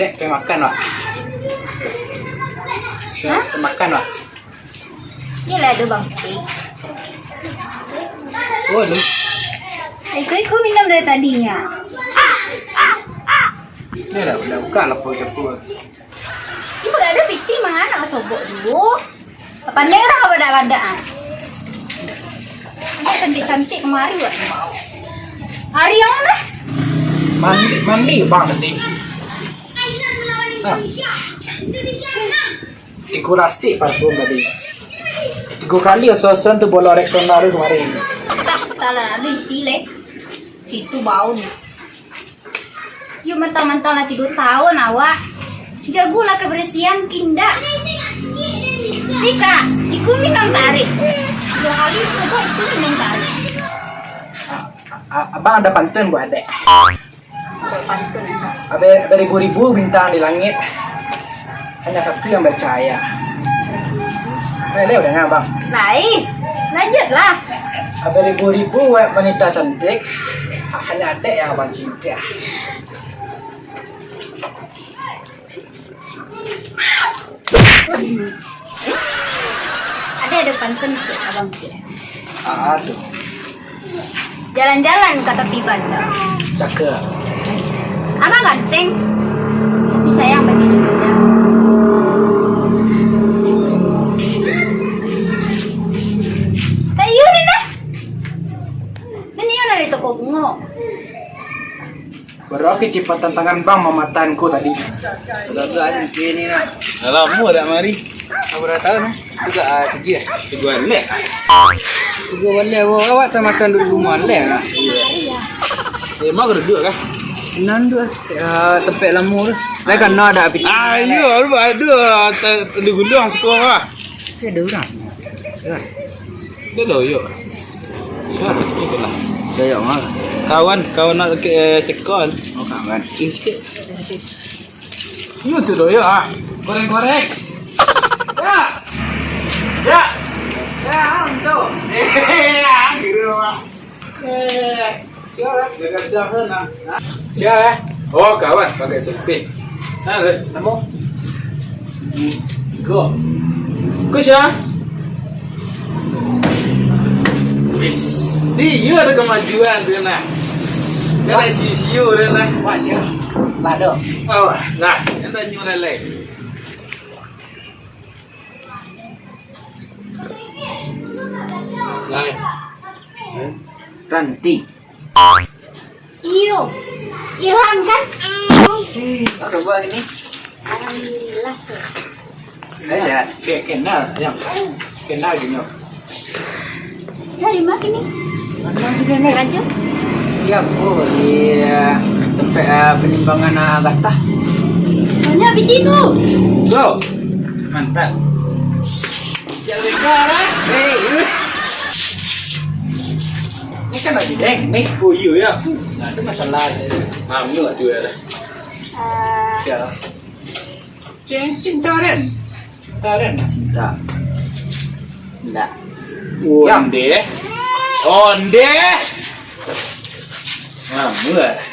Adek pengen makan, Wak. Pengen makan, Wak. Ini lah ada bang. Waduh. Ikut minum dari tadinya. Ini udah buka lah pul. Ibu udah ada piti mangana sobok dulu. Pandai orang apa pada Ada cantik-cantik kemari buat mau. Hari yang mana? Mandi bang tadi. Dekorasi parfum tadi. 3 kali sosan tu bola Rexona tu kemarin. Tak lah, ada isi leh. Situ bau nih. Yuk mentang-mentang lah 3 tahun awak. Jago lah kebersihan kinda. Nika, ikut minum tarik. 2 kali coba itu minum tarik. Abang ada pantun buat adek. Pantun enggak. Ada ribu-ribu bintang di langit. Hanya satu yang percaya. Udah nggak bang? Lanjutlah. Ada ribu-ribu wanita cantik. Hanya adek yang abang cinta. Ada pantun ke abang kira. Tuh. Jalan-jalan ke tepi bandar. Cakep. Abang ganteng. Tapi sayang bajunya muda. Ayo deh nah. Ini yang dari toko bunga. Baru aku cepatan tangan bang mematanku tadi. Sudah ini nak. Alamu tak mari. Berapa tahun? Juga 3. 3 bulan. 3 bulan awak tamatan 2000 leh nak. Mau duduk kah? Nan dua tempat lama tu. Lai kan ada api. Iya, lu ada gulung sekolah. Ada orang. Dia loh, yuk. Itulah. Saya mah. Kawan nak cekol. Oh kawan. Sikit. Yuk tu loh, yuk. Goreng. Ya. Untuk. Gitu, Pak. Siapa? Jaga jam nak. Siapa? Oh, kawan pakai selfie. Namo. Go. Kusya. Wis. Dia ada kemajuan dia nak. Jangan siu-siu dia nak. Wah, siap. Lado. Oh, nah, enta nyu lele. Lai. Ranti. Iyo. Ilham kan? Apa buat ini? Alhamdulillah sih. Sehat. Kenal, yang. Kenal gini. Dari mana ini? Raju? Ya, oh di tempat penimbangan Agatha. Mana biji tu? Go. Mantap. Jangan lekar, Hei, Ini kan lagi deng, nih. Oh iya ya. Nggak ada masalah. Menurut tu ya. siapa? Cinta Ren. Cinta. Enggak. Onde.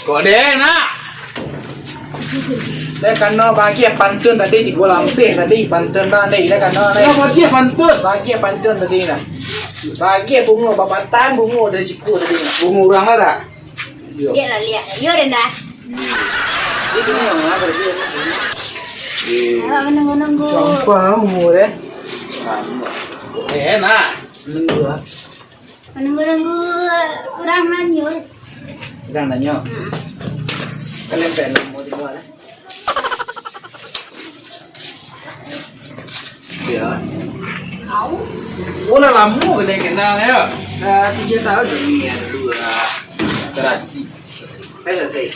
Kok deh nak? Dia kena bagi pantun tadi di gua lampir tadi pantun dah ni. Dia kena ni. Bagi pantun tadi nak. Bagi bunga babatan bunga dari siku tadi nak. Bunga orang lah tak? Lihat lah lihat. Yo rendah. Itu yang mana kerja? Menunggu. Sampah bunga deh. Enak. Menunggu. Menunggu orang nanya. Sedang nanya. Kenapa mau dibuat? Ya. Udah lama boleh kenal ya. 3 tahun ini ada 2 Serasi. selesai.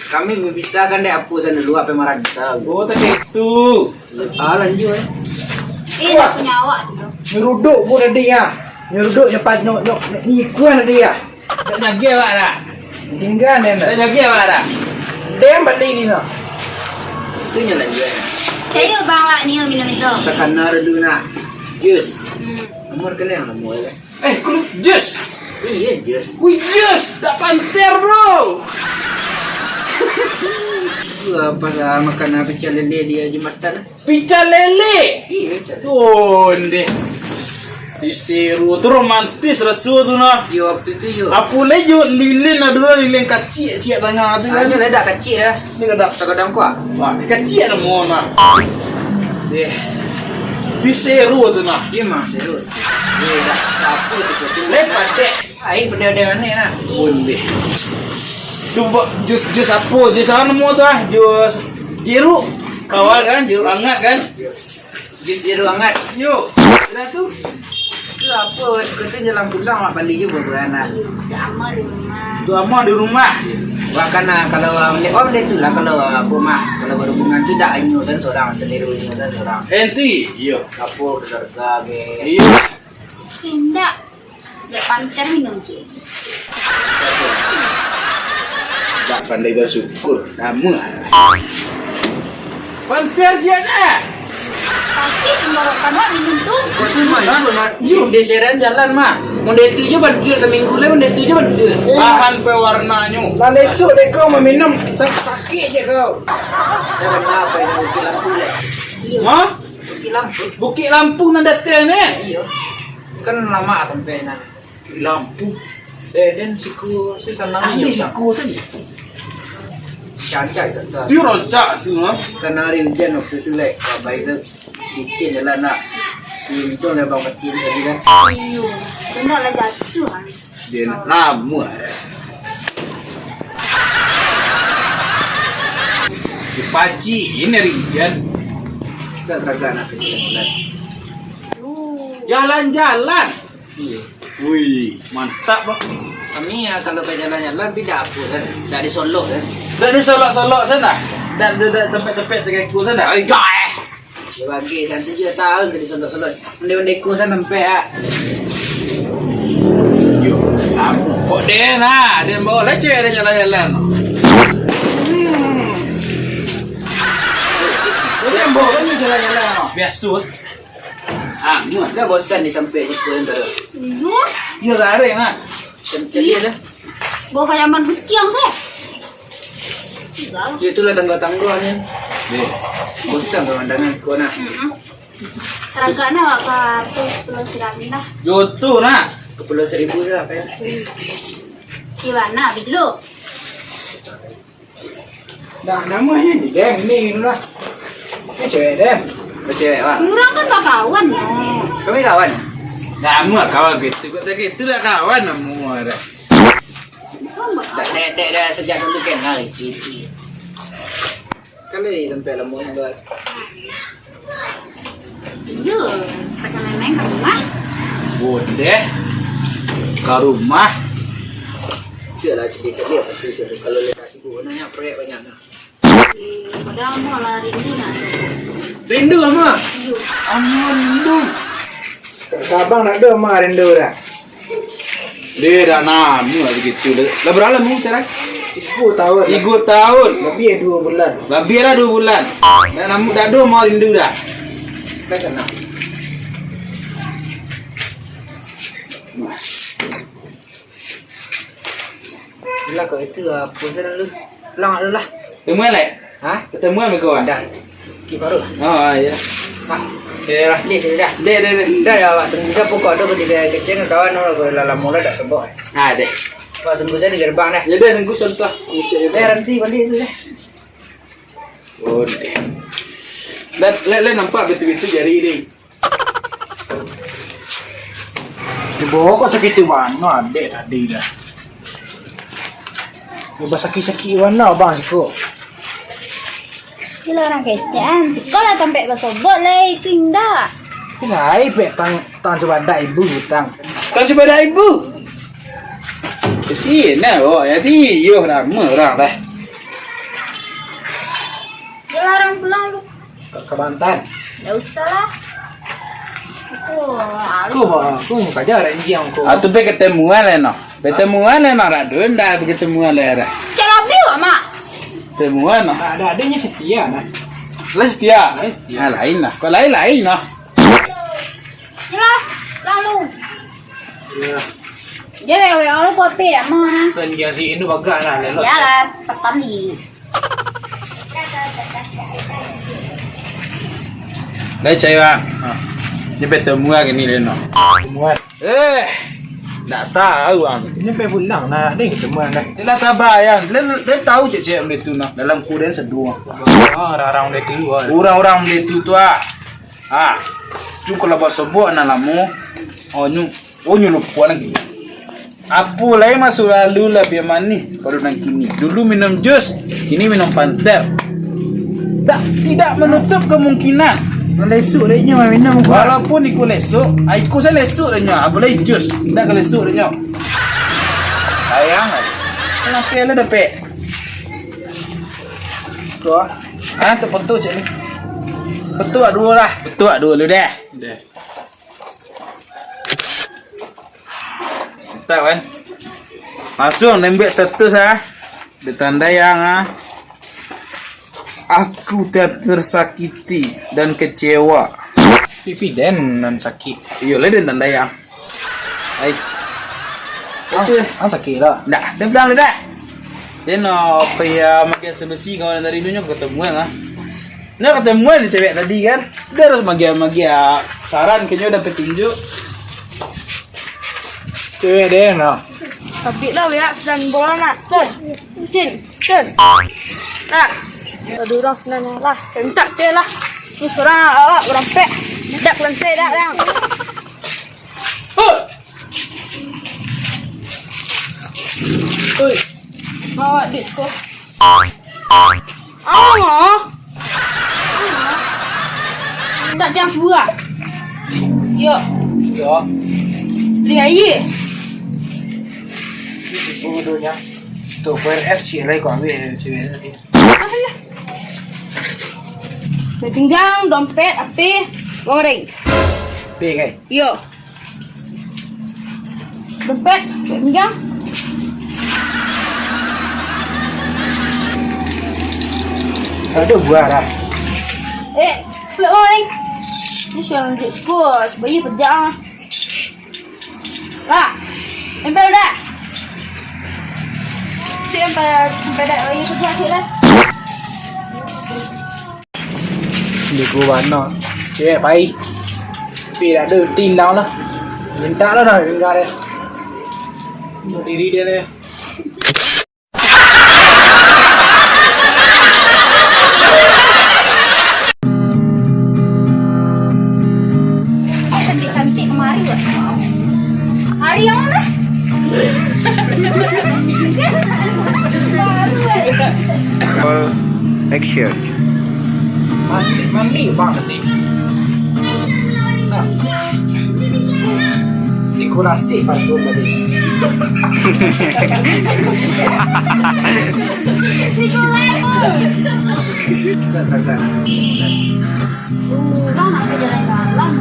Kami memisahkan deh apusan dulu apa marah kita. Oh tadi itu. Lanjut. Dah punya awak tu. Nyeruduk pun tadi ya. Nyeruduk nyepat nyok ikuan tadi ya. Tak jaga pak dah. Tinggal ni nak. Tak jaga pak dah. Dia balik ni nak. Itu yang lanjut. Saya bang lah ni minum itu. Tekan dulu nak. Jus. Hmm. Nomor kena yang nomor ya. Kalau jus. Iya jus. Wih jus. Tak panter bro. Apa lah makan pecel lele dia Jumatan. Pica lele. Iya, pecel. Onde. Di seru tu romantis rasu tu nah. Yo waktu itu yo. Apa lagi lilin ada dulu lilin kecil cik tengah tu kan. Hanya ledak kecil dah. Ni kadang Sekadang kuat. wah kecil ada mona. Deh. Di seru tu nah. Dia mah seru. Dia dah apa tu. Lepas dek. Air benda-benda mana nak? Onde. Tu jus apa? Jus apa nama tu ah? Jus jeruk. Kawal kan, jeruk hangat kan? Jus jeruk hangat. Yo. Dah tu. Itu apa? Kata jalan pulang mak balik je beranak. Amal di rumah. Tu amal di rumah. Wakana kalau orang dia tu lah kalau rumah kalau berhubungan tu dak inyusan seorang seliru inyusan seorang. Enti. Yo. Kapur keluarga ge. Iyo. Indah. Dek pancar minum sih. Tak pandai bersyukur. Nama. Pancar je dah. Tapi tenggorokan wak minum tuh. Kau tu mah itu nak di seran jalan mah. Monde tu je bantu seminggu le monde tu je bantu. Bahan pewarnanya. Lah lesuk dek kau meminum sakit je kau. Dah kenapa ini bukit lampu le? Iya. Ha? Bukit lampu. Bukit Lampung nak datang ni. Iya. Kan lama sampai nak. Lampung. Dan siku si senang Ini siku saja. Cancak satu. Dia roncak semua. Kan hari hujan waktu tu le. Baik tu. Kecil jalan nak. Itu le bang kecil tadi kan. Iyo. Benar lah jatuh kan. Dia lama. Di paci ini ringan. Tak teraga nak kecil jalan. Jalan-jalan. Iya. Wih, mantap bang. Kami ya kalau ke jalan-jalan beda apa kan. Dari Solo kan. Dah di solok-solok sana. Dan tempat-tempat terkeku sana. Ay, jai. Dia bagi dan 7 tahun ke di Solo-Solo. Onde-onde ku sana sampai ah. Yo, kok dia nah, dia bawa lah cewek dia jalan-jalan. Dia bawa ni jalan-jalan. Biasa. Ah, mu. Dah bosan di sampai di sekolah tu. Iyo. Dia garing lah. Ceria dah. Bawa kayak aman kucing sih. Dia tu lah tangga-tangga ni. Deh. Bosan pemandangan kau nak. Teragaknya wak ke Pulau Siramin dah. Joto nah. Ke Pulau Seribu je lah. Di mana Bidlo? Dah namanya ni deng ni lah. Ni cewek deng. Bercewek wak. Orang kan bak kawan no. Kami kawan. Nama kawan gitu. Kau tak gitu dah kawan nama dah. Tak dek dah sejak dulu kan hari itu. Kalau di sampai lembut buat. Iyo. Pakai memang ke rumah. Boleh. Ke rumah. Sialah celik-celik tu kalau lepas sibuk nanya proyek banyak. Padahal mau lah rindu nak. Rindu sama. Iyo. Aman rindu. Abang nak ada mah rindu dah. Dia dah nama begitu. Lah berapa lama cara? 10 tahun. 3 tahun. Lebih 2 bulan. Lebih lah 2 bulan. Dah nama dah ada mau rindu dah. Dah sana. Bila kau itu apa sana lu? Pulang dulu lah. Temuan lah. Ha? Ketemuan dengan kawan. Dah. Ki baru. Oh ya. Ha. Ya lah. Ni sini dah. Deh. Dah dah awak tunggu saya pokok ada ketika kecil kawan orang dalam mula dah sembuh. Ha deh. Awak tunggu saya di gerbang dah. Ya deh nunggu contoh. Ucap Nanti balik dulu dah. Oh deh. Dan le nampak betul-betul jari ni. Dibawa kau tak gitu mana dek tadi dah. Dia sakit-sakit warna bang siku. Gila orang kecam. Kalau sampai bersobot lah itu indah. Kenai pek tang coba dak ibu hutang. Kan sepada ibu. Kesian lah oh. Jadi yo nama orang dah. Gila orang pulang lu. Ke Banten. Ya usah lah. Aku muka jarak jiang aku. Atau pe ketemuan lah no. Ketemuan lah nak radun dah ketemuan lah dah. Cara biu mak. Ketemuan no. Ada adanya setia nah. Lah setia. Setia. Ah lain lah. Kau lain no. Gila. Lalu. Ya. Dia wewe lu kopi dah mau nah. Dan yang si Indo bagak nah lelot. Ya lah, pertama Đây chơi bạn. Ini bertemu lagi ni Leno. Temuan. Tak tahu bang. Ini pe pulang nah, ni ketemuan dah. Dia lah tabayang. Dia tahu cek-cek benda tu nak. Dalam kuden sedua. Orang-orang dia tu. Orang-orang benda tu ah. Tu kalau buat sebut nak lamu. Nyu lupa lagi. Apa lain masuk lalu lah biar mani baru nak kini. Dulu minum jus, kini minum panter. Tidak menutup kemungkinan. Lesuk dia nyo minum gua. Walaupun ikut lesuk, aku saya lesuk dia nyo. Boleh jus, tidak ke lesuk dia nyo. Sayang lah. Kenapa lu dapat? Tu ah. Terpentu cik ni. Betul tak dua lah. Betul tak dua lu dah. Tak kan? Langsung nembek status Ditanda yang aku tersakiti dan kecewa. Pipi den nan sakit. Iya lah dia tanda yang. Hai. Sakit lah. Dah, dia bilang dah. Dia nak payah makin solusi kawan dari dunia ketemu kan. Nak ketemu ni cewek tadi kan. Dia harus magi saran kayaknya dapat tunjuk. Cewek den lah. Tapi lah ya, dan bola nak. Sen. Nak. Aduh, orang senang lah. Kentak dia lah. Ni seorang awak berampek. Dak lansai dak dah. Oi. Bawa disko. Tak jangan sebuah. Yo. Dia air. Bodohnya. Tu PRF si lagi kau ambil cewek tadi. Pinggang, dompet, api, goreng. Ping Yo. Dompet, pinggang. Ada buah dah. Flip goreng. Ni siang lanjut sekolah, bayi kerja. Lah, empel dah. Sampai dah bayi kerja sikit. Dia ku mana. Cewek baik. Tapi dah ada tin dah lah. Minta lah dah enggak dia. Diri dia dia. Cantik kemari buat. Hari yang mana? Action. Mandi bang tadi. Nah. Dekorasi parfum tadi. Bang nak jalan-jalan.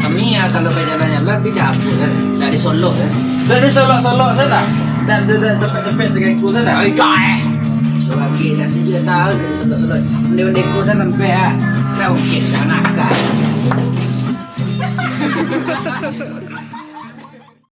Kami ya kalau jalan-jalan tidak apa kan. Dari Solo kan. Dari solok-solok sana. Dan tempat-tempat dengan ku sana. Ay, lagi nanti dia tahu dari Solo. Benda-benda ku sana sampai dah okey dah nakal.